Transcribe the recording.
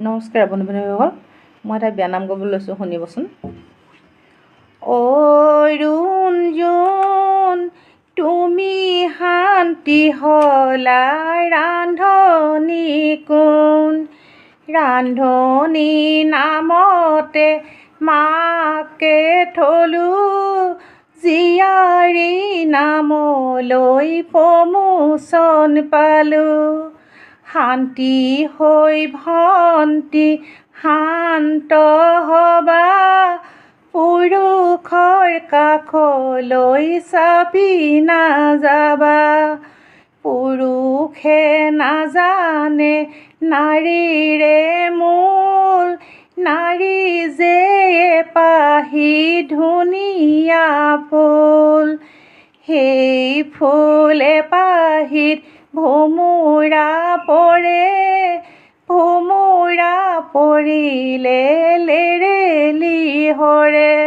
নমস্কাৰ বন্ধু বান্ধৱীসকল, মই এটা বিয়ানাম গাবলৈ লৈছোঁ, শুনিবচোন। ঐ ৰুণজোন তুমি শান্তি হলা ৰান্ধনি কোন, ৰান্ধনি নামতে মাকে থলো, জীয়াৰী নামলৈ প্ৰমোচন পালোঁ। শান্তি হৈ ভন্তি শান্ত হবা, পুৰুষৰ কাষলৈ চাপি নাযাবা। পুৰুষে নাজানে নাৰীৰে মূল, নাৰী যে এপাহি ধুনীয়া ফুল। সেই ফুল এপাহিত ভোমোৰা পৰে, ভোমোৰা পৰিলে লেৰেলি সৰে।